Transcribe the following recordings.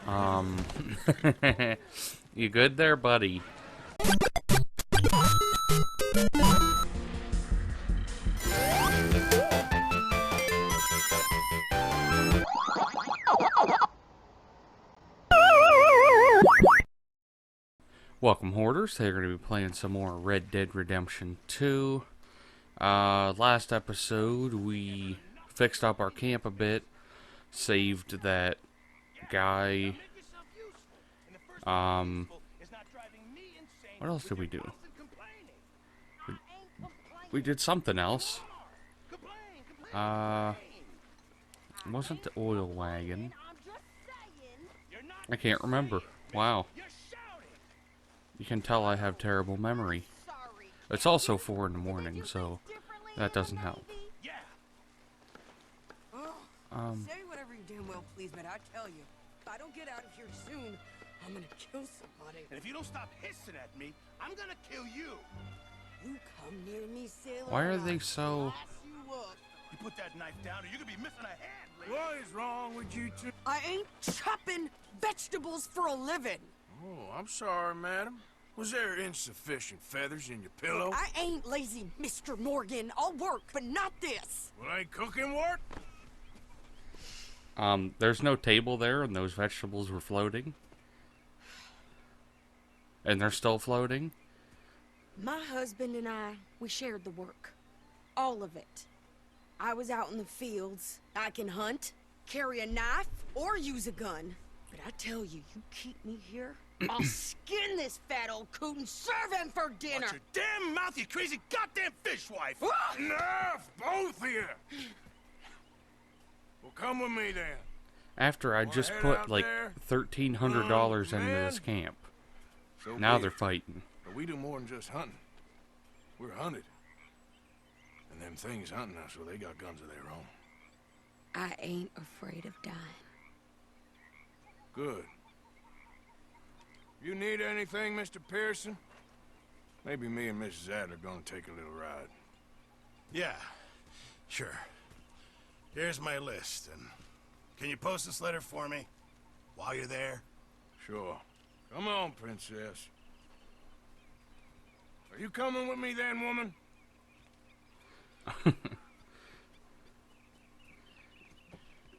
Um, you good there, buddy? Welcome, Hoarders. They're going to be playing some more Red Dead Redemption 2. Last episode, we fixed up our camp a bit, saved that guy. What else did we do? We did something else. It wasn't the oil wagon. I can't remember. Wow. You can tell I have terrible memory. It's also 4 in the morning, so that doesn't help. Say whatever you damn well please, but I tell you, if I don't get out of here soon, I'm gonna kill somebody. And if you don't stop hissing at me, I'm gonna kill you. You come near me, sailor. Why are they so... You put that knife down or you're gonna be missing a hand, lady. What is wrong with you two? I ain't chopping vegetables for a living. Oh, I'm sorry, madam. Was there insufficient feathers in your pillow? I ain't lazy, Mr. Morgan. I'll work, but not this. Well, ain't cooking work? There's no table there, and those vegetables were floating. And they're still floating. My husband and I, we shared the work. All of it. I was out in the fields. I can hunt, carry a knife, or use a gun. But I tell you, you keep me here, I'll skin this fat old coot and serve him for dinner. Watch your damn mouth, you crazy goddamn fishwife. Enough, both of you! Well, come with me then. After I Wanna just head put out like there? $1,300 into Man. this camp. So Now be they're it. fighting. But we do more than just hunting. We're hunted. And them things hunting us, so they got guns of their own. I ain't afraid of dying. Good. You need anything, Mr. Pearson? Maybe me and Mrs. Adler gonna take a little ride. Yeah, sure. Here's my list, and can you post this letter for me while you're there? Sure. Come on, princess. Are you coming with me then, woman?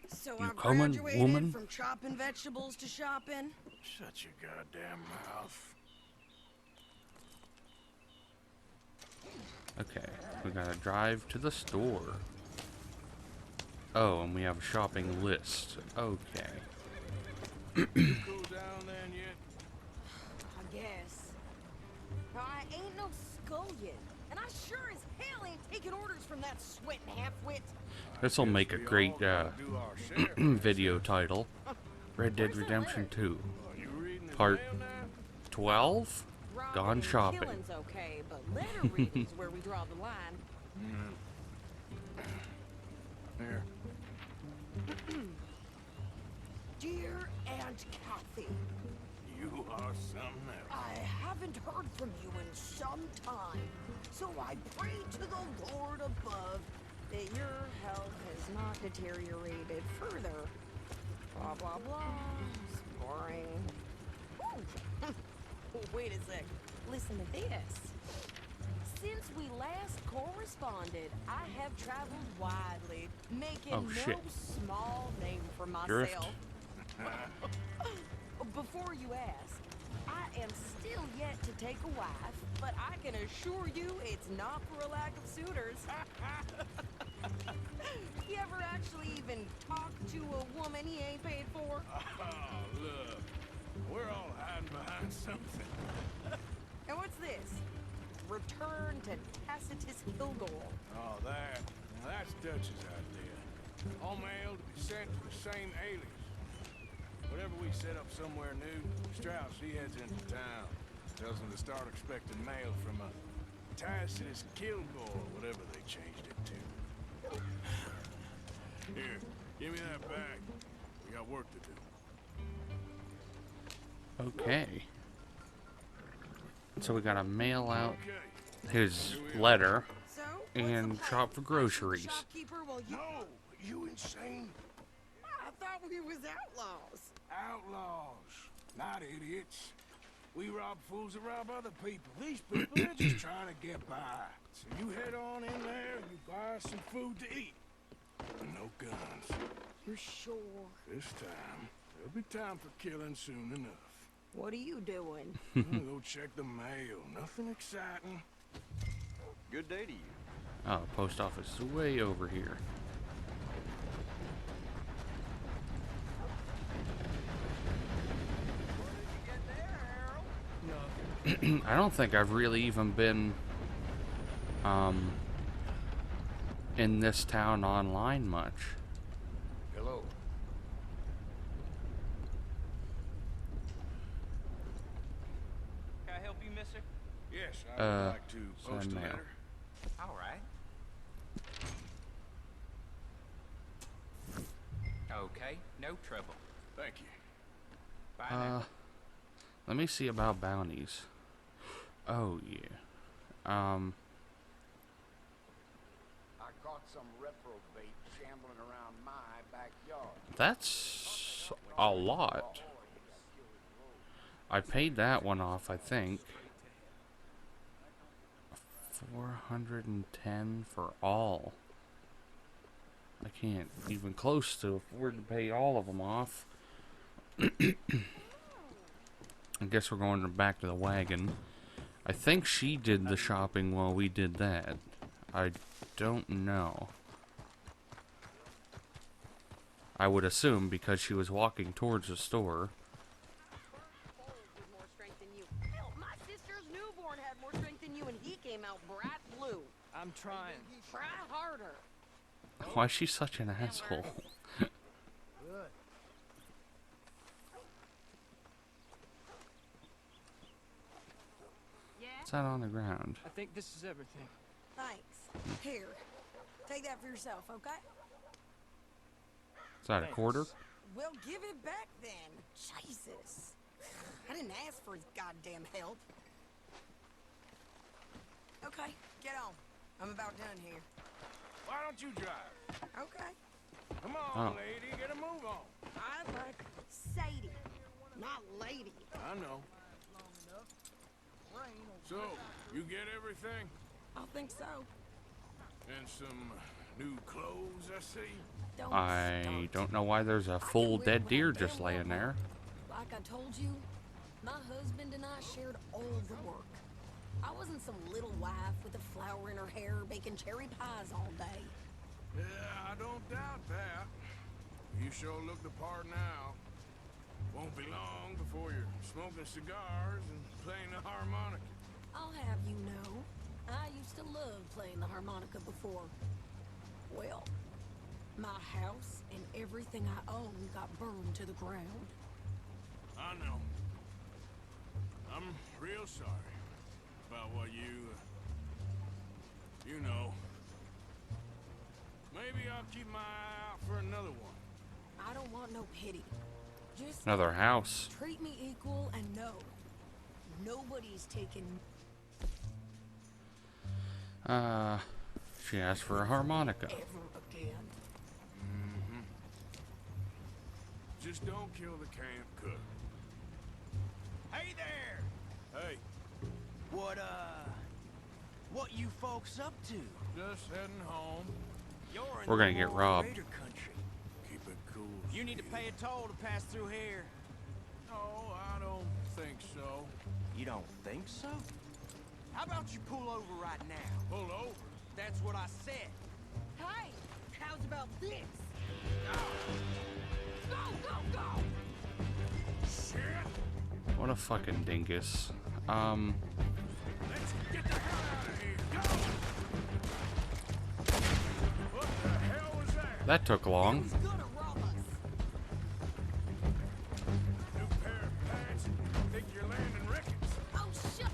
So You I coming, graduated woman? from chopping vegetables to shopping. Shut your goddamn mouth. Okay, we gotta drive to the store. Oh, and we have a shopping list. Okay. Cool down then yet? I guess. Now, I ain't no scullion, and I sure as hell ain't taking orders from that sweating half-wit. This'll make a We great all gotta do our share, video title. Red Dead Redemption 2. Are you reading the Part mail now? 12? Robbing Gone and shopping. killing's okay, but letter reading's where we draw the line. Here. Dear Aunt Kathy, You are something else. I haven't heard from you in some time, so I pray to the Lord above that your health has not deteriorated further. Blah, blah, blah. It's boring. Ooh. Wait a sec. Listen to this. Since we last corresponded, I have traveled widely, making Oh, no shit. small name for Drift. myself. Before you ask, I am still yet to take a wife, but I can assure you it's not for a lack of suitors. You ever actually even talk to a woman he ain't paid for? Oh, look. We're all hiding behind something. And what's this? Return to Tacitus Kilgore. Oh, that. Now that's Dutch's idea. All mail to be sent to the same alias. Whenever we set up somewhere new, Strauss, he heads into town. Tells them to start expecting mail from a Tacitus Kilgore, whatever they changed it to. Here, give me that bag. We got work to do. Okay. So we gotta mail out Okay. his letter So, and what's the shop for plan? groceries. Shopkeeper while you... No! You insane? I thought we was outlaws. Outlaws, not idiots. We rob fools that rob other people. These people, they're just trying to get by. So you head on in there and you buy some food to eat. No guns. You're sure? This time, there'll be time for killing soon enough. What are you doing? I'm gonna go check the mail. Nothing exciting. Good day to you. Oh, post office is way over here. I don't think I've really even been in this town online much. Hello. Can I help you, mister? Yes, I'd like to send post a mail. letter. All right. Okay, no trouble. Thank you. Bye now. Let me see about bounties. Oh yeah. I caught some reprobate shambling around my backyard. That's a lot. I paid that one off, I think. 410 for all. I can't even close to afford to pay all of them off. I guess we're going back to the wagon. I think she did the shopping while we did that. I don't know. I would assume because she was walking towards the store. With more strength than you. Hell, my sister's newborn had more strength than you, and he came out bright blue. I'm trying. Try harder. Why is she such an asshole? Good. Yeah? What's that on the ground? I think this is everything. Thanks. Here. Take that for yourself, okay? Is that a quarter? Well, give it back then. Jesus. I didn't ask for his goddamn help. Okay, get on. I'm about done here. Why don't you drive? Okay. Come on, Oh. lady, get a move on. I like Sadie, not lady. I know. So, you get everything? I think so. And some new clothes, I see. Don't I start. don't know why there's a I full can dead win deer when I just damn laying well there. Like I told you, my husband and I shared all the work. I wasn't some little wife with a flower in her hair baking cherry pies all day. Yeah, I don't doubt that. You sure look the part now. Won't be long before you're smoking cigars and playing the harmonica. I'll have you know, I used to love playing the harmonica before. Well, my house and everything I own got burned to the ground. I know. I'm real sorry about what you know. Maybe I'll keep my eye out for another one. I don't want no pity. Just Another house. treat me equal and no. Nobody's taking... She asked for a harmonica. ever again. Just don't kill the camp cook. Hey there! Hey, What you folks up to? just heading home. You're in We're the gonna get Lord robbed. Raider country. Keep it cool. You need to pay a toll to pass through here. No, I don't think so. You don't think so? How about you pull over right now? Pull over. That's what I said. Hey, how's about this? Go, go, go! Shit! What a fucking dingus. Let's get the hell out of here. Go! What the hell was that? That took long. He's gonna rob us. New pair of pants. Think you're landing Ricketts. Oh, shit!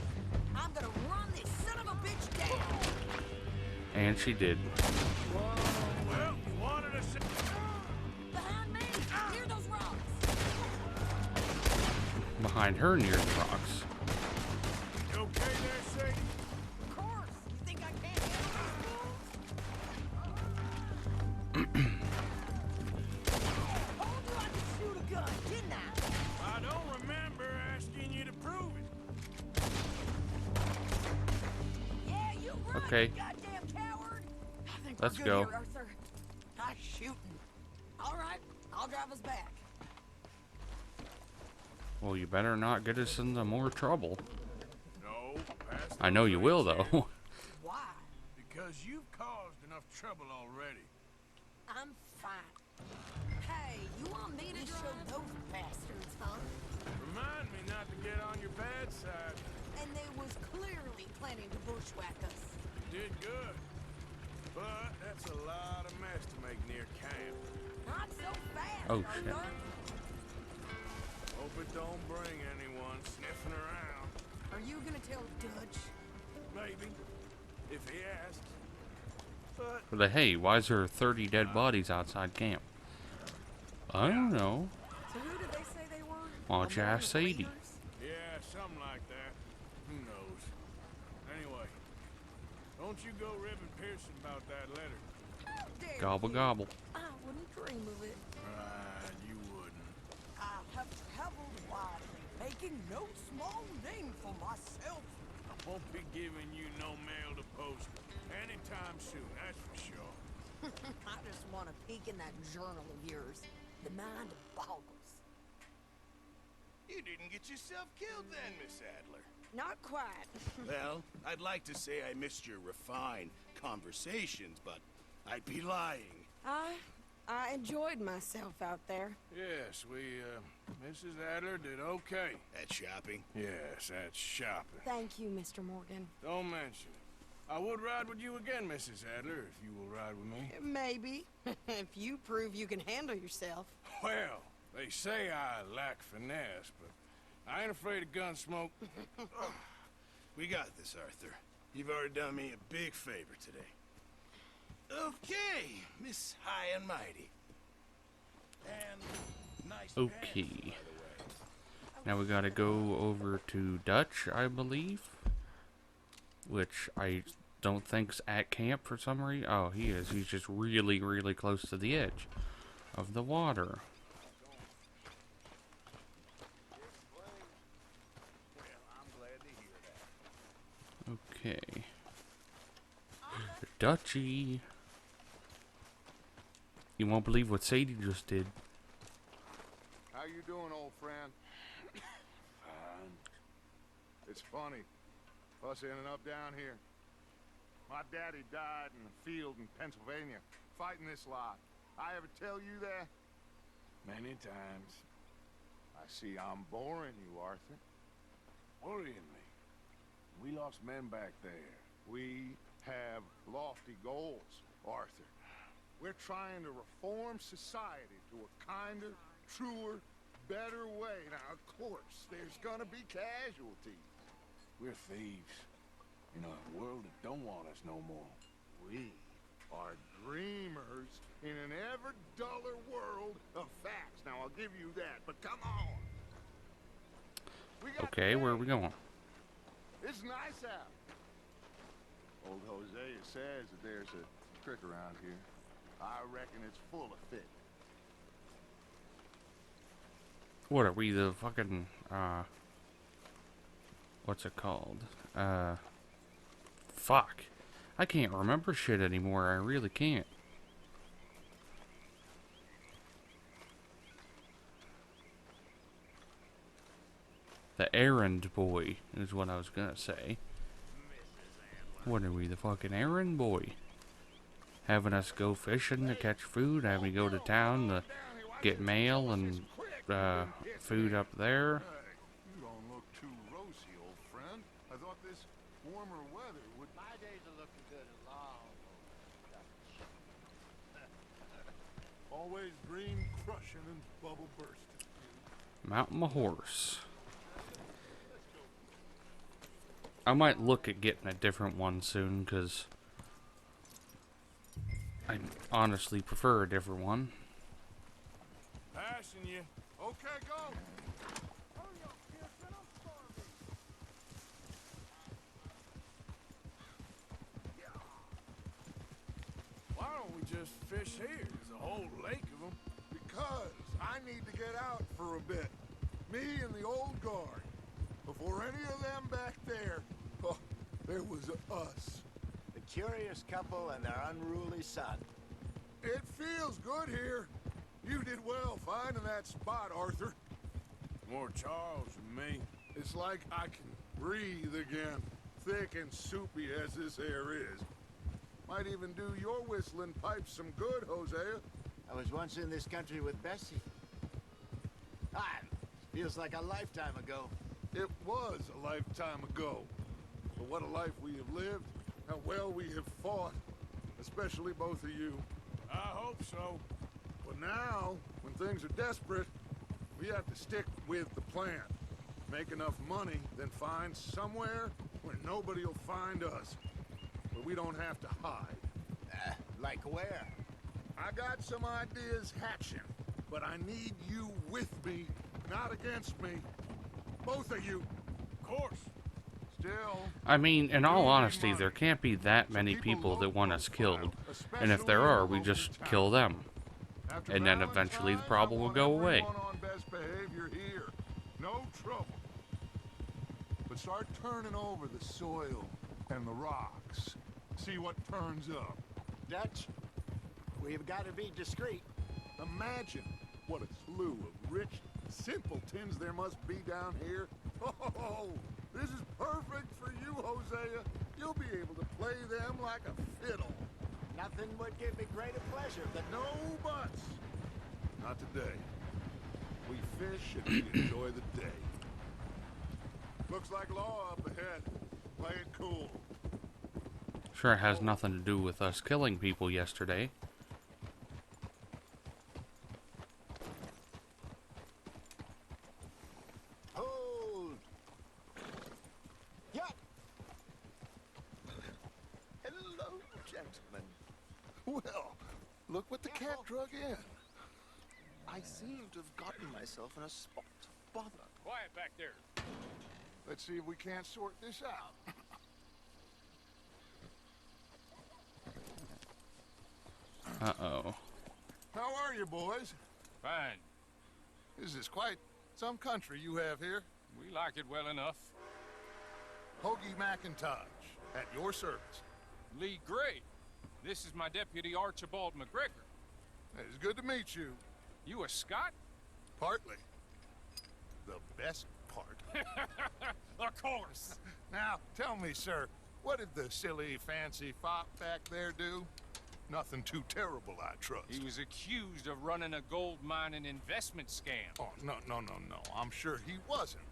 I'm gonna run this son of a bitch down. And she did. Well, you wanted to say... Behind me! Near those rocks! Behind her near the rocks. You okay there, Sadie? Of course! You think I can't handle these fools? Hold you, I Okay, Goddamn coward! I think let's we're good go. here, Arthur. Nice shooting. All right, I'll drive us back. Well, you better not get us into more trouble. No, pass I know those you will, rings in, though. Why? because you've caused enough trouble already. I'm fine. Hey, you want me to show those bastards, huh? Remind me not to get on your bad side. And they was clearly planning to bushwhack us. You did good. But that's a lot of mess to make near camp. Not so fast, Oh, shit. Arthur. Hope it don't bring anyone sniffing around. Are you gonna tell Dutch? Maybe. If he asks. But But hey, why is there 30 dead bodies outside camp? I don't know. So who did they say they were? Why don't you ask Sadie? Raiders? yeah, something like that. Who knows? Anyway, don't you go ribbing Pearson about that letter. How dare Gobble you? gobble. I wouldn't dream of it. Right, you wouldn't. I have traveled widely, making no small name for myself. I won't be giving you no mail to post anytime soon, that's for sure. I just want to peek in that journal of yours. The mind boggles. You didn't get yourself killed then, Miss Adler. Not quite. Well, I'd like to say I missed your refined conversations, but I'd be lying. I enjoyed myself out there. Yes, Mrs. Adler did okay. At shopping? Yes, that's shopping. Thank you, Mr. Morgan. Don't mention it. I would ride with you again, Mrs. Adler, if you will ride with me. Maybe. If you prove you can handle yourself. Well, they say I lack finesse, but I ain't afraid of gun smoke. We got this, Arthur. You've already done me a big favor today. Okay, Miss High and Mighty. And nice Okay. pants, by the way. Now we gotta go over to Dutch, I believe. Which I don't think's at camp for some reason. Oh, he is. He's just really, really close to the edge of the water. Okay. Dutchy. You won't believe what Sadie just did. How you doing, old friend? Fine. It's funny, us ending up down here. My daddy died in the field in Pennsylvania, fighting this lot. I ever tell you that? Many times. I see I'm boring you, Arthur. Worrying me. We lost men back there. We have lofty goals, Arthur. We're trying to reform society to a kinder, truer, better way. Now, of course, there's gonna be casualties. We're thieves. In a world that don't want us no more. We are dreamers in an ever duller world of facts. Now, I'll give you that, but come on. We got Okay, where are we going? It's nice out. Old Hosea says that there's a creek around here. I reckon it's full of fish. What are we, the fucking, what's it called? Fuck. I can't remember shit anymore, I really can't. The errand boy is what I was gonna say. What are we, the fucking errand boy? Having us go fishing to catch food, having to go to town to get mail and food up there. You don't look too rosy, old friend. I thought this warmer weather would... My days are looking good and long. Always dream crushing and bubble bursting. Mounting my horse. I might look at getting a different one soon, because I honestly prefer a different one. Passing you. Okay, go! Hurry up, Pearson, I'm starving. Why don't we just fish here? There's a whole lake of them. Because I need to get out for a bit. Me and the old guard. Before any of them back there, oh, there was us. And curious couple and their unruly son. It feels good here. You did well finding that spot, Arthur. More Charles than me. It's like I can breathe again, thick and soupy as this air is. Might even do your whistling pipes some good, Hosea. I was once in this country with Bessie. Ah, feels like a lifetime ago. It was a lifetime ago. But what a life we have lived, how well we have fought, especially both of you. I hope so. But now, when things are desperate, we have to stick with the plan. Make enough money, then find somewhere where nobody will find us. Where we don't have to hide. Like where? I got some ideas hatching, but I need you with me, not against me. Both of you. Of course. Still, I mean, in all honesty, there can't be that many people that want us killed. And if there are, we just kill them. after And then eventually the problem will go away. everyone on best behavior here. No trouble. But start turning over the soil and the rocks. See what turns up. Dutch, we've got to be discreet. Imagine what a slew of rich simpletons there must be down here. Oh, this is perfect for you, Hosea. You'll be able to play them like a fiddle. Nothing would give me greater pleasure than No buts. Not today. We fish and we enjoy the day. Looks like law up ahead. Play it cool. Sure has nothing to do with us killing people yesterday. Hold. Yup. Hello, gentlemen. Well, look what the cat drug in. I seem to have gotten myself in a spot of bother. Quiet back there. Let's see if we can't sort this out. Uh-oh. How are you, boys? Fine. This is quite some country you have here. We like it well enough. Hoagie McIntosh, at your service. Lee Gray. This is my deputy Archibald McGregor. It's good to meet you. You a Scot? Partly. The best part. Of course. Now, tell me, sir, what did the silly, fancy fop back there do? Nothing too terrible, I trust. He was accused of running a gold mining investment scam. Oh, no. I'm sure he wasn't.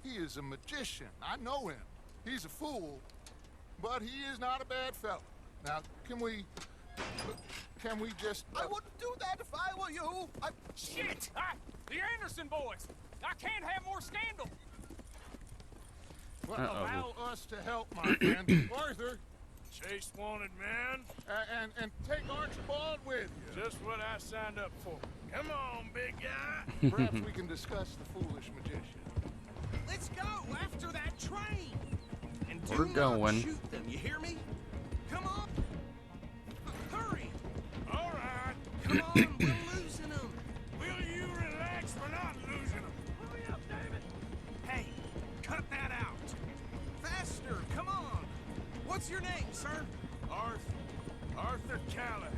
He is a magician. I know him. He's a fool, but he is not a bad fellow. Now, can we just... I wouldn't do that if I were you. Shit! The Anderson boys! I can't have more scandal! Well, Uh-oh. allow us to help, my friend. Arthur, Chase wanted man. and take Archibald with you. Just what I signed up for. Come on, big guy. Perhaps we can discuss the foolish magician. Let's go after that train. And do We're not going. shoot them, you hear me? Come on. Hurry. All right. Come on, we're losing them. Will you relax? We're not losing them. Hurry up, David. Hey, cut that out. Faster, come on. What's your name, sir? Arthur Callahan.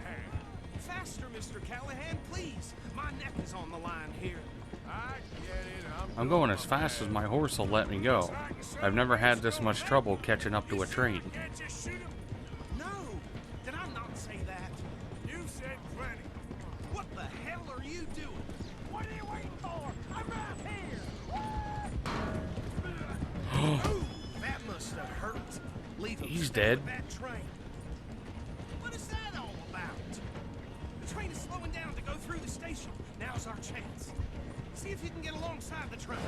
Faster, Mr. Callahan, please. My neck is on the line here. I get it. I'm going as fast as my horse will let me go. I've never had this much trouble catching up to a train. Can't you shoot him? No, did I not say that? You said plenty. What the hell are you doing? What are you waiting for? I'm right here. Ooh, that must have hurt. Leave him He's stay dead. with that train. What is that all about? The train is slowing down to go through the station. Now's our chance. See if you can get alongside the train.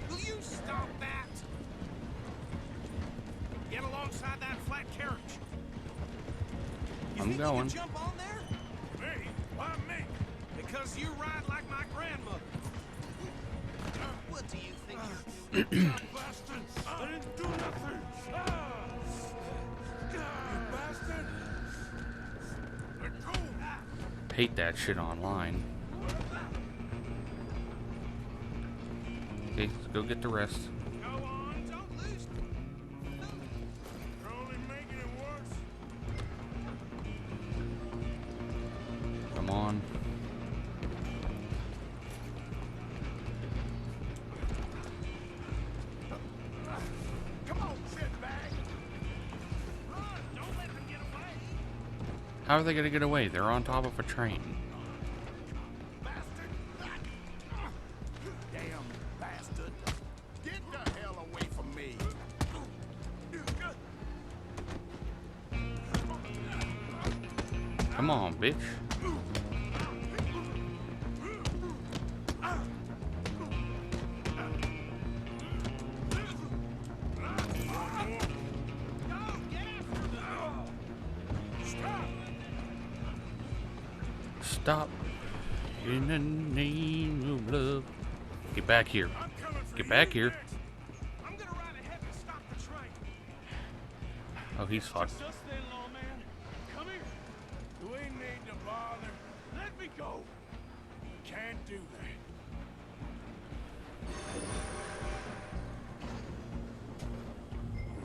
Will you stop that? Get alongside that flat carriage. You I'm think going. You can jump on there? Me? Why me? Because you ride like my grandmother. What do you think you're doing? Bastards! I didn't do nothing! You bastard! Let go! Hate that shit online. Okay, let's go get the rest. Go on, don't lose. You're only making it worse. How are they gonna get away? They're on top of a train. Damn bastard. Get the hell away from me. Come on, bitch. Stop. In the name of love. Get back here. Get back here. I'm gonna ride ahead and stop the train. Oh, he's fucked. Just then, lawman. Come here. Do we need to bother? Let me go. Can't do that.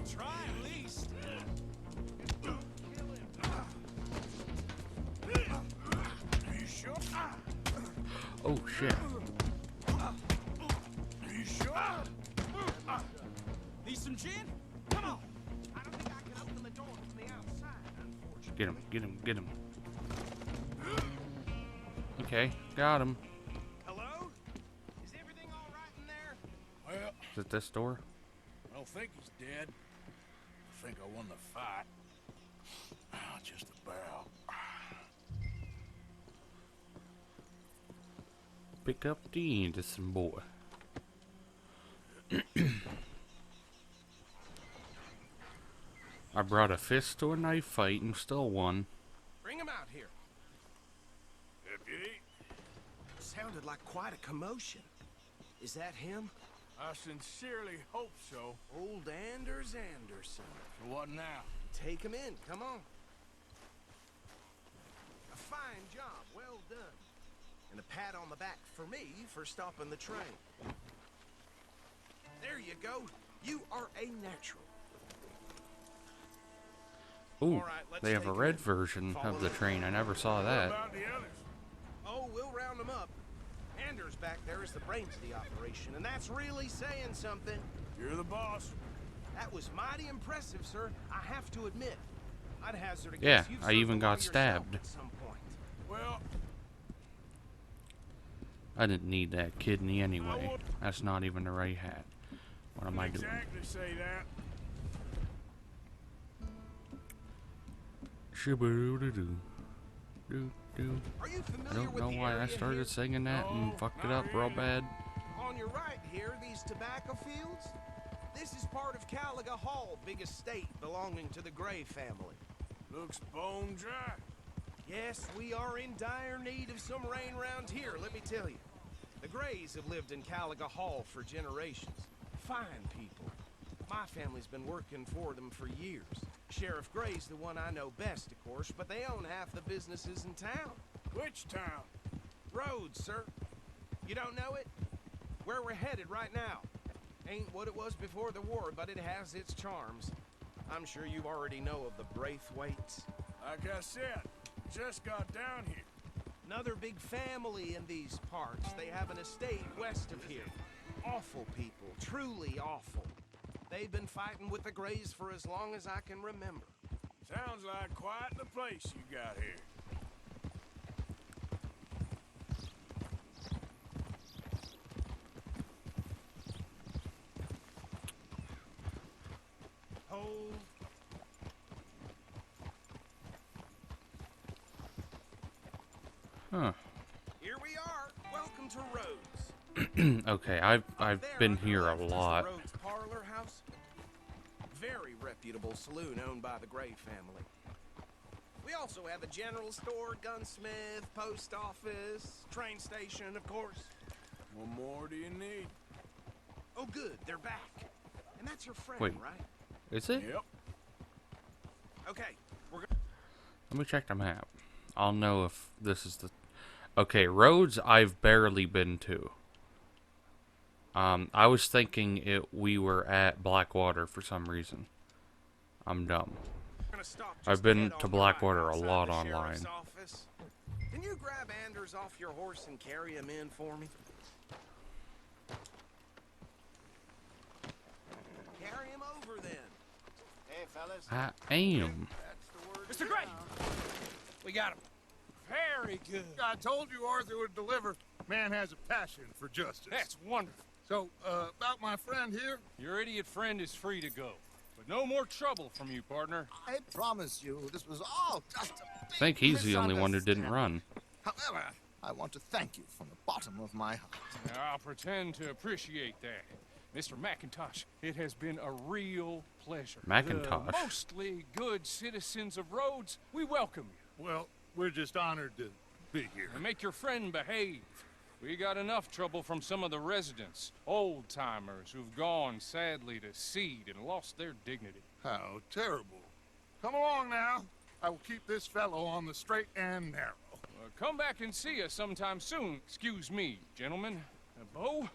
Try at least. Are you sure? Oh, shit. Are you sure? Need some gin? Come on. I don't think I can open the door from the outside, unfortunately. Get him, get him, get him. Okay, got him. Hello? Is everything all right in there? Well, Is it this door? I don't think he's dead. I think I won the fight. Ah, just about. Pick up the innocent boy. I brought a fist to a knife fight and still won. Bring him out here. Deputy, Sounded like quite a commotion. Is that him? I sincerely hope so. Old Anders Anderson. For what now? Take him in. Come on. A fine job. Well done. And a pat on the back for me for stopping the train. There you go. You are a natural. Ooh, All right, let's they have a take 'em red in. version Follow of the me. train. I never saw What that. about the others? Oh, we'll round them up. Anders back there is the brains of the operation, and that's really saying something. You're the boss. That was mighty impressive, sir. I have to admit. I'd hazard a Yeah, guess you've I served even the got law yourself stabbed. at some point. Well, I didn't need that kidney anyway. That's not even the right hat. What am I doing? exactly say that. Shiboo-doo-doo. Do-do. Are you I familiar don't with know the why I area started here? singing that and No, fucked it not up real really. bad. On your right here, these tobacco fields? This is part of Caliga Hall, big estate belonging to the Gray family. Looks bone dry. Yes, we are in dire need of some rain around here, let me tell you. The Grays have lived in Caliga Hall for generations. Fine people. My family's been working for them for years. Sheriff Gray's the one I know best, of course, but they own half the businesses in town. Which town? Rhodes, sir. You don't know it? Where we're headed right now. Ain't what it was before the war, but it has its charms. I'm sure you already know of the Braithwaites. Like I said, just got down here. Another big family in these parts. They have an estate west of here. Awful people, truly awful. They've been fighting with the Grays for as long as I can remember. Sounds like quite the place you got here. Hold. Huh. Here we are. Welcome to Rhodes. Okay, I've There been on your here a left is the lot. Rhodes Parlor House. Very reputable saloon owned by the Gray family. We also have a general store, gunsmith, post office, train station, of course. What more do you need? Oh, good, they're back. And that's your friend, Wait. right? Is it? Yep. Okay, we're Let me check the map. I'll know if this is the... Okay, Rhodes I've barely been to. I was thinking we were at Blackwater for some reason. I'm dumb. gonna stop just I've been ahead to on the Blackwater right a outside lot the online. sheriff's office. Can you grab Anders off your horse and carry him in for me? Carry him over then. Hey, fellas. I am. That's the word. Mr. Gray! We got him. Very good. I told you Arthur would deliver. Man has a passion for justice. That's wonderful. So, about my friend here? Your idiot friend is free to go. But no more trouble from you, partner. I promise you, this was all just a I think he's the only one who didn't run. However, I want to thank you from the bottom of my heart. Now, I'll pretend to appreciate that. Mr. McIntosh, it has been a real pleasure. McIntosh? The mostly good citizens of Rhodes, we welcome you. Well, we're just honored to be here. And make your friend behave. We got enough trouble from some of the residents, old-timers who've gone, sadly, to seed and lost their dignity. How terrible. Come along now. I will keep this fellow on the straight and narrow. Come back and see us sometime soon. Excuse me, gentlemen. Bo,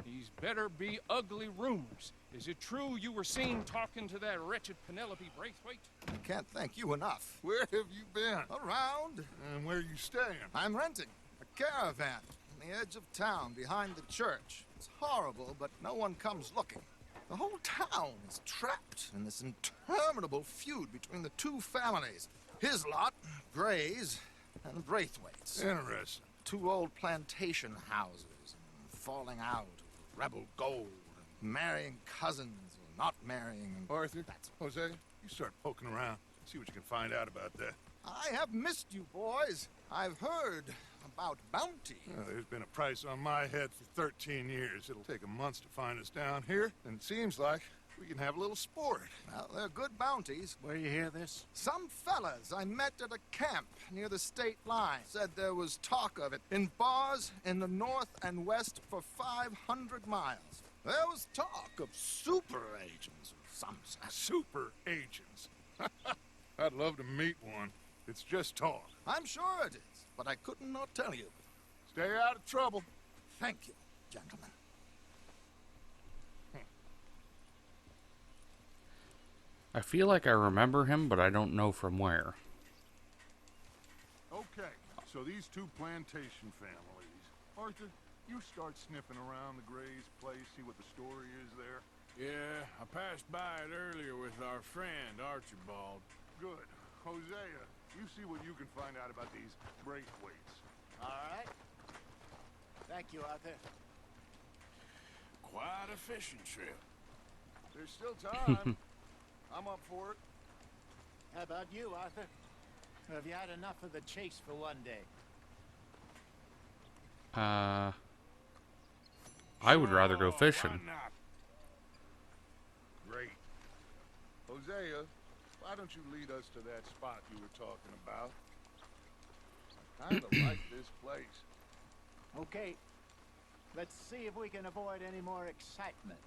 these better be ugly rumors. Is it true you were seen talking to that wretched Penelope Braithwaite? I can't thank you enough. Where have you been? Around. And where you staying? I'm renting a caravan on the edge of town behind the church. It's horrible, but no one comes looking. The whole town is trapped in this interminable feud between the two families. His lot, Gray's, and Braithwaite's. Interesting. Two old plantation houses, and falling out, rebel gold, and marrying cousins, or not marrying. And Arthur, Jose, you start poking around. See what you can find out about that. I have missed you, boys. I've heard about bounty. There's been a price on my head for 13 years. It'll take a month to find us down here, and it seems like we can have a little sport. Well, they're good bounties. Where you hear this? Some fellas I met at a camp near the state line said there was talk of it in bars in the north and west for 500 miles. There was talk of super agents of some sort. Super agents. I'd love to meet one. It's just talk. I'm sure it is, but I couldn't not tell you. Stay out of trouble. Thank you, gentlemen. I feel like I remember him, but I don't know from where. Okay, so these two plantation families. Arthur, you start sniffing around the Gray's place, see what the story is there. Yeah, I passed by it earlier with our friend, Archibald. Good. Hosea, you see what you can find out about these Braithwaites. All right. Thank you, Arthur. Quite a fishing trip. There's still time. I'm up for it. How about you, Arthur? Have you had enough of the chase for one day? I would rather go Sure, fishing. why not? Great. Hosea, why don't you lead us to that spot you were talking about? I kinda like this place. Okay. Let's see if we can avoid any more excitement.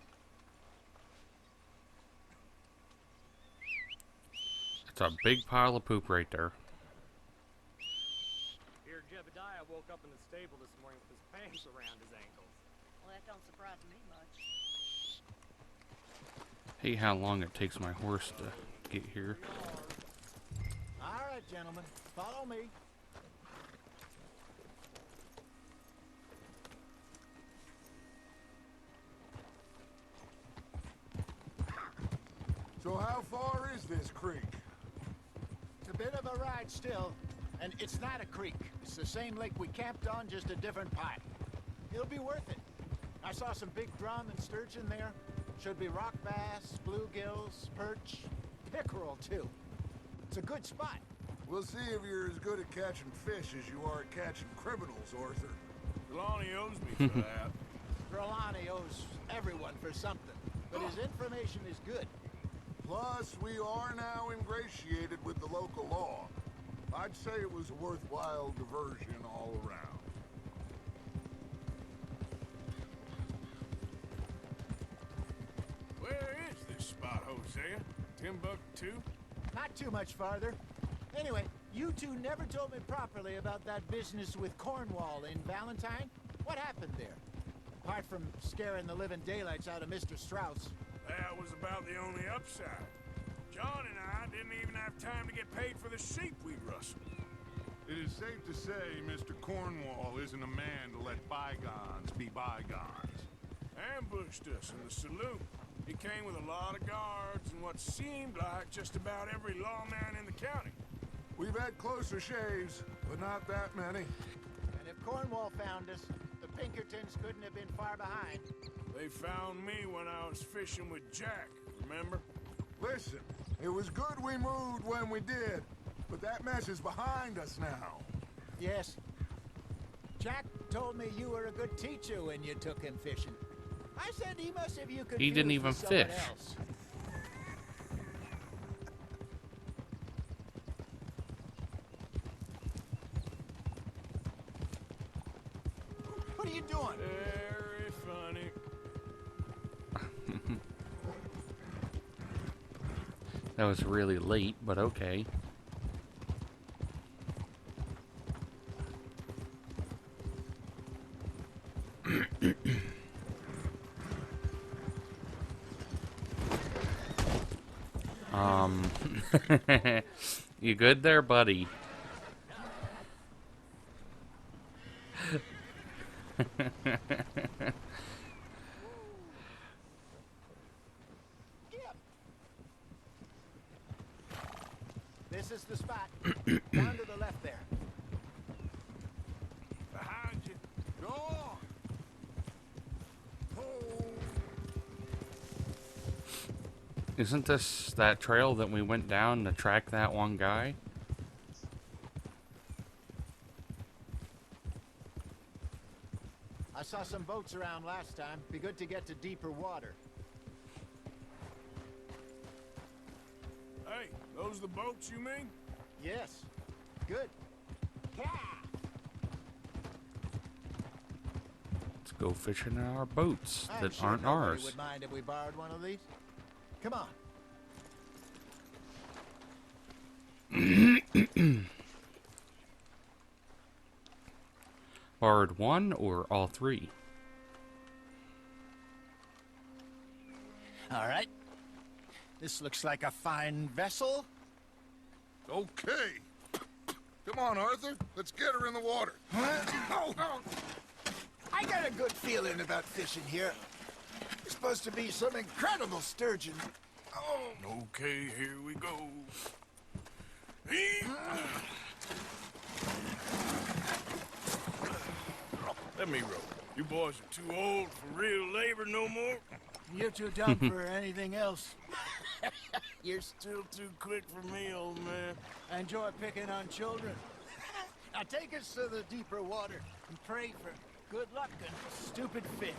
It's a big pile of poop right there. Here, Jebediah woke up in the stable this morning with his pants around his ankles. Well, that don't surprise me much. Hey, how long it takes my horse to get here. All right, gentlemen. Follow me. So how far is this creek? It's a bit of a ride still, and it's not a creek. It's the same lake we camped on, just a different part. It'll be worth it. I saw some big drum and sturgeon there. Should be rock bass, bluegills, perch, pickerel too. It's a good spot. We'll see if you're as good at catching fish as you are at catching criminals, Arthur. Trelawney owes me for that. Trelawney owes everyone for something, but his information is good. Plus, we are now ingratiated with the local law. I'd say it was a worthwhile diversion all around. Where is this spot, Hosea? Timbuktu? Not too much farther. Anyway, you two never told me properly about that business with Cornwall in Valentine. What happened there? Apart from scaring the living daylights out of Mr. Strauss. That was about the only upside. John and I didn't even have time to get paid for the sheep we'd rustled. It is safe to say Mr. Cornwall isn't a man to let bygones be bygones. Ambushed us in the saloon. He came with a lot of guards and what seemed like just about every lawman in the county. We've had closer shaves, but not that many. And if Cornwall found us, the Pinkertons couldn't have been far behind. They found me when I was fishing with Jack, remember? Listen, it was good we moved when we did, but that mess is behind us now. Yes. Jack told me you were a good teacher when you took him fishing. I said he must have you confused He didn't even with someone fish. else. What are you doing? Very funny. That was really late, but okay. You good there, buddy? This is the spot. Down to the left there. Behind you. Go on. Isn't this that trail that we went down to track that one guy? I saw some boats around last time. Be good to get to deeper water. Hey, those the boats you mean? Yes. Good. Yeah. Let's go fishing in our boats I'm that sure aren't nobody ours. would mind if we borrowed one of these. Come on. Borrowed one or all three? All right. This looks like a fine vessel. Okay. Come on, Arthur. Let's get her in the water. Oh, I got a good feeling about fishing here. It's supposed to be some incredible sturgeon. Okay, here we go. Let me row. You boys are too old for real labor no more. You're too dumb for anything else. You're still too quick for me, old man. I enjoy picking on children. Now take us to the deeper water and pray for good luck and stupid fish.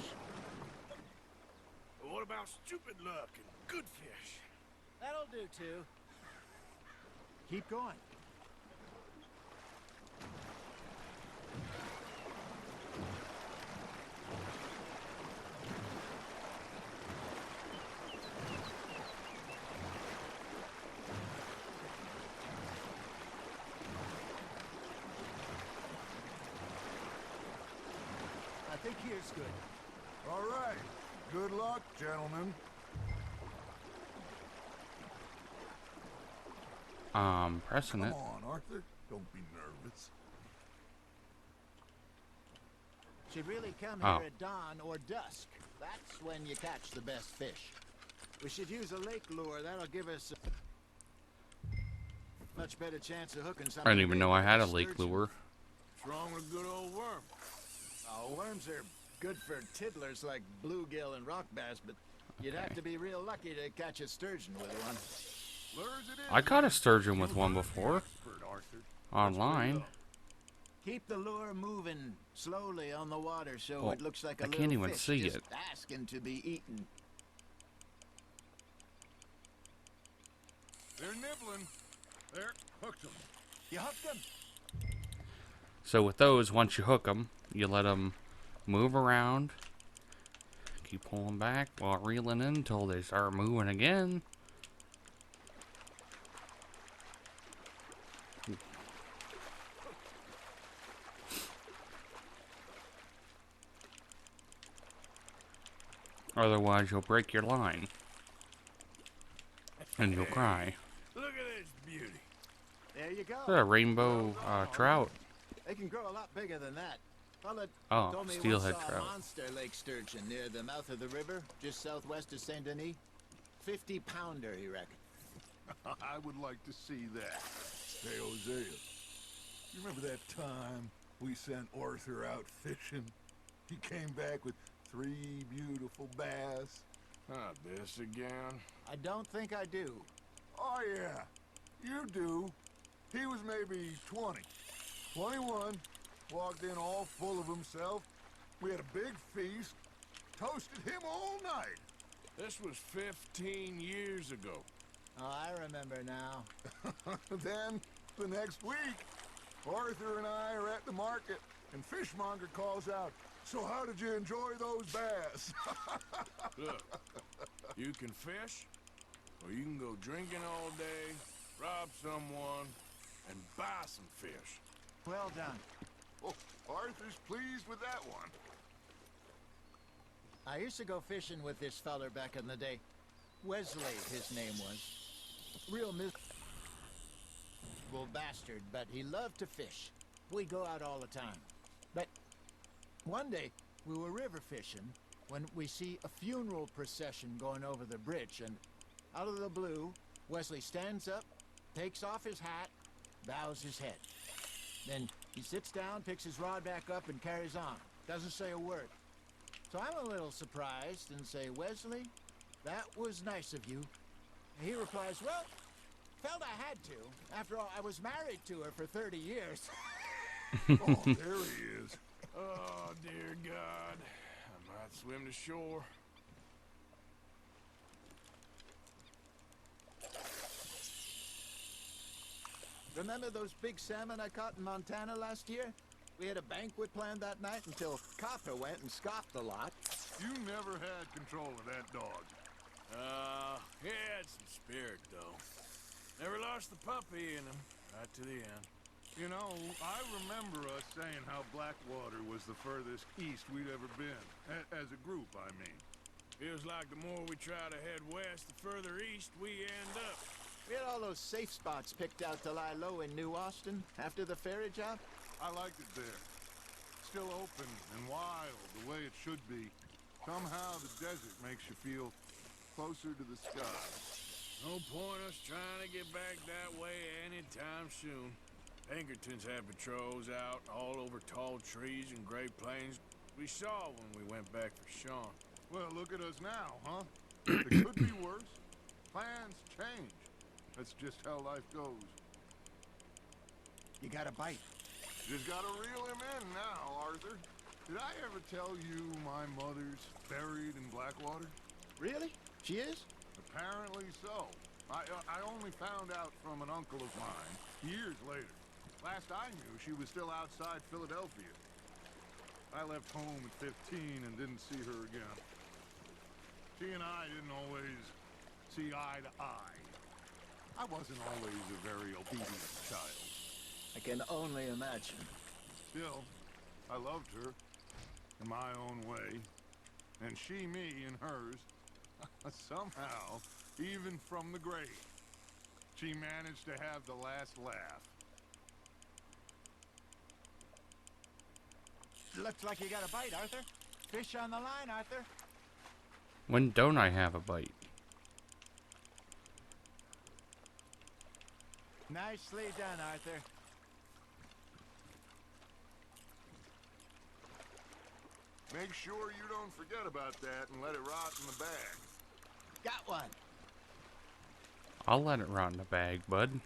But what about stupid luck and good fish? That'll do too. Keep going. I think here's good. All right. Good luck, gentlemen. Pressing Come it. on, Arthur. Don't be nervous. Should really come Oh. here at dawn or dusk. That's when you catch the best fish. We should use a lake lure. That'll give us a much better chance of hooking something. I didn't even know I had a big lake like sturgeon. lure. What's wrong with good old worm? Oh, worms are good for tiddlers like bluegill and rock bass, but you'd have to be real lucky to catch a sturgeon with one. Lures it in. I caught a sturgeon with one before. Online. Keep the lure moving slowly on the water so Well, it looks like a I little can't even fish see just it. asking to be eaten. They're nibbling. There, hooked them. You hooked them. So with those, once you hook them, you let them move around. Keep pulling back while reeling in until they start moving again. Otherwise, you'll break your line. And you'll cry. Look at this beauty. There you go. Is that a rainbow trout? They can grow a lot bigger than that. Fella Oh, told me he steelhead once saw trout. a monster lake sturgeon near the mouth of the river, just southwest of Saint Denis. 50-pounder, he reckoned. I would like to see that. Hey, Hosea, you remember that time we sent Arthur out fishing? He came back with 3 beautiful bass. Not this again. I don't think I do. Oh, yeah, you do. He was maybe 20, 21, walked in all full of himself. We had a big feast, toasted him all night. This was 15 years ago. Oh, I remember now. Then, the next week, Arthur and I are at the market, and Fishmonger calls out, "So how did you enjoy those bass?" Look, you can fish, or you can go drinking all day, rob someone, and buy some fish. Well done. Oh, Arthur's pleased with that one. I used to go fishing with this feller back in the day. Wesley, his name was. Real miserable bastard, but he loved to fish. We'd go out all the time. But one day, we were river fishing when we see a funeral procession going over the bridge, and out of the blue, Wesley stands up, takes off his hat, bows his head. Then he sits down, picks his rod back up, and carries on. Doesn't say a word. So I'm a little surprised and say, "Wesley, that was nice of you." And he replies, "Well, felt I had to. After all, I was married to her for 30 years. Oh, there he is. Oh, dear God. I might swim to shore. Remember those big salmon I caught in Montana last year? We had a banquet planned that night until Copper went and scoffed the lot. You never had control of that dog. He had some spirit, though. Never lost the puppy in him, right to the end. You know, I remember us saying how Blackwater was the furthest east we'd ever been. As a group, I mean. Feels like the more we try to head west, the further east we end up. We had all those safe spots picked out to lie low in New Austin after the ferry job. I liked it there. Still open and wild, the way it should be. Somehow the desert makes you feel closer to the sky. No point us trying to get back that way anytime soon. Pinkertons had patrols out all over tall trees and Great Plains. We saw when we went back for Sean. Well, look at us now, huh? It could be worse. Plans change. That's just how life goes. You got a bite. Just gotta reel him in now, Arthur. Did I ever tell you my mother's buried in Blackwater? Really? She is? Apparently so. I only found out from an uncle of mine years later. Last I knew, she was still outside Philadelphia. I left home at 15 and didn't see her again. She and I didn't always see eye to eye. I wasn't always a very obedient child. I can only imagine. Still, I loved her in my own way, and she me in hers. Somehow, even from the grave, she managed to have the last laugh. Looks like you got a bite, Arthur. Fish on the line, Arthur. When don't I have a bite? Nicely done, Arthur. Make sure you don't forget about that and let it rot in the bag. Got one. I'll let it rot in the bag, bud.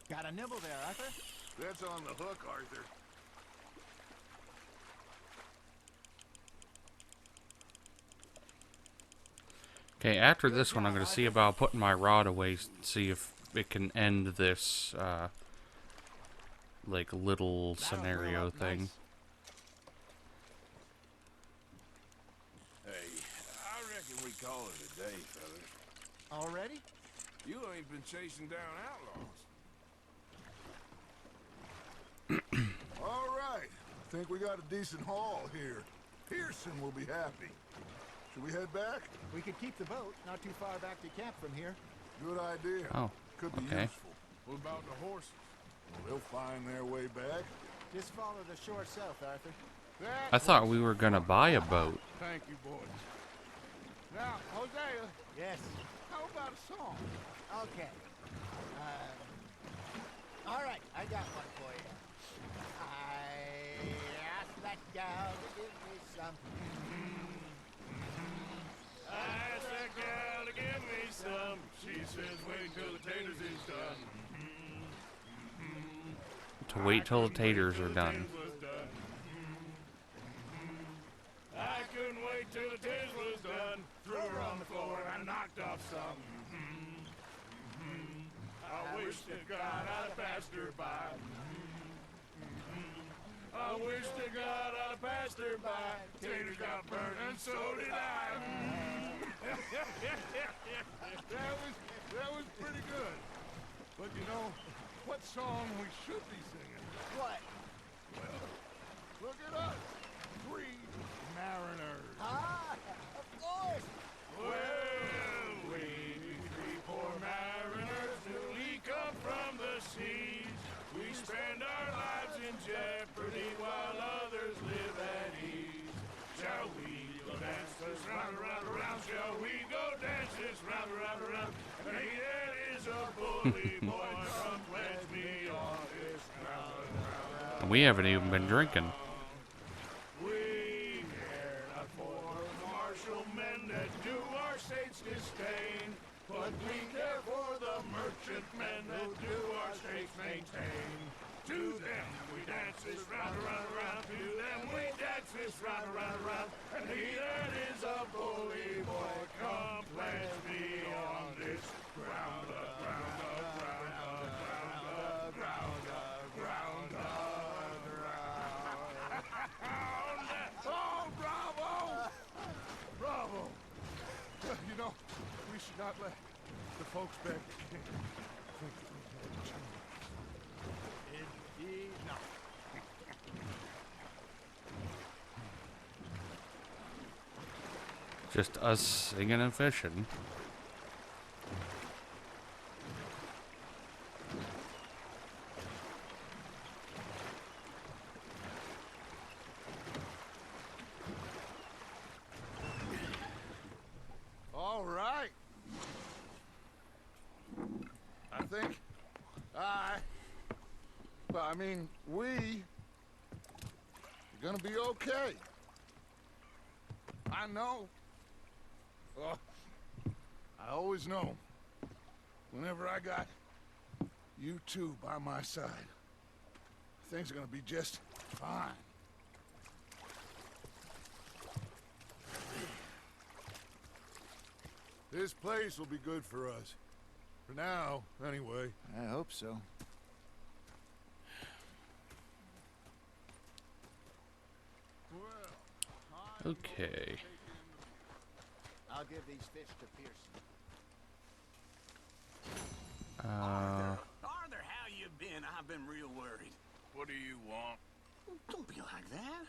Got a nibble there, Arthur. That's on the hook, Arthur. Okay, after this one, I'm going to see about putting my rod away, see if it can end this, like, little scenario thing. Hey, I reckon we call it a day, fellas. Already? You ain't been chasing down outlaws. All right. I think we got a decent haul here. Pearson will be happy. Should we head back? We could keep the boat, not too far back to camp from here. Good idea. Oh, Could be okay. useful. What about the horses? Well, they'll find their way back. Just follow the shore south, Arthur. That I thought we were gonna buy a boat. Thank you, boys. Now, Hosea, Yes. how about a song? Okay. All right, I got one for you. I asked that gal to give me some. I asked that gal to give me some. She says wait till the taters is done. To wait till the taters are done. I couldn't wait till the taters was done. Threw her on the floor and knocked off some. I wish to God I'd have passed her by. I wish to God I'd have passed her by. Taters got burned and so did I. That was pretty good. But you know, what song we should be singing? What? Well, look at us. 3 mariners. Ah, of course. Well, we 3 poor mariners newly come from the seas. We spend our lives in jeopardy while others live at ease. Shall we go dance this round, around, around? Shall we go dance this round, around, around? And he that is a bully boy, come pledge me on this ground. We haven't even been drinking. We care not for martial men that do our state's disdain, but we care for the merchant men that do our state's maintain. To them we dance this round, around, around. To them we dance this round, around, around. And he that is a bully boy, come pledge me on this ground, ground, ground, ground, ground, ground, ground. Oh, bravo! Bravo! You know, we should not let the folks back to camp think that we had a chance. Indeed not. Just us singing and fishing. All right. I think we are gonna be okay. I know. Oh, I always know. Whenever I got you two by my side, things are gonna be just fine. This place will be good for us. For now, anyway. I hope so. Okay. I'll give these fish to Pearson. Arthur, how you been? I've been real worried. What do you want? Don't be like that.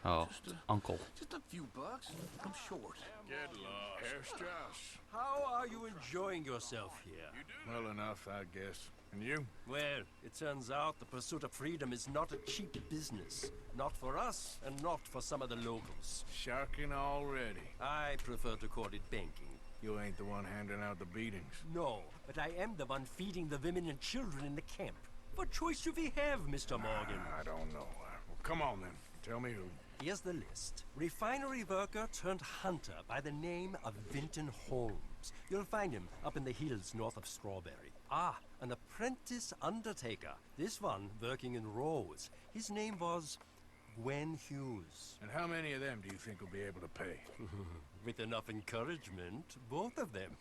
Oh, Uncle. Just a few bucks. I'm short. Get lost. Here's Josh. How are you enjoying yourself here? Well enough, I guess. And you? Well, it turns out the pursuit of freedom is not a cheap business. Not for us, and not for some of the locals. Sharking already. I prefer to call it banking. You ain't the one handing out the beatings. No, but I am the one feeding the women and children in the camp. What choice do we have, Mr. Morgan? I don't know. Well, come on then. Tell me who. Here's the list. Refinery worker turned hunter by the name of Vinton Holmes. You'll find him up in the hills north of Strawberry. Ah, an apprentice undertaker. This one working in rows. His name was Gwen Hughes. And how many of them do you think will be able to pay? With enough encouragement, both of them.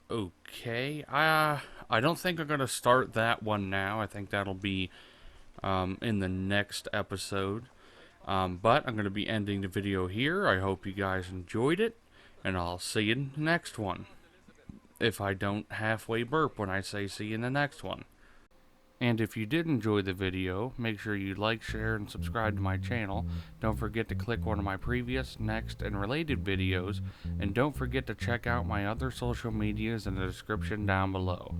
Okay, I don't think I'm gonna start that one now. I think that'll be in the next episode. But I'm gonna be ending the video here. I hope you guys enjoyed it, and I'll see you in the next one. If I don't halfway burp when I say see you in the next one. And And if you did enjoy the video, make sure you like, share, and subscribe to my channel. Don't forget to click one of my previous, next, and related videos. And don't forget to check out my other social medias in the description down below.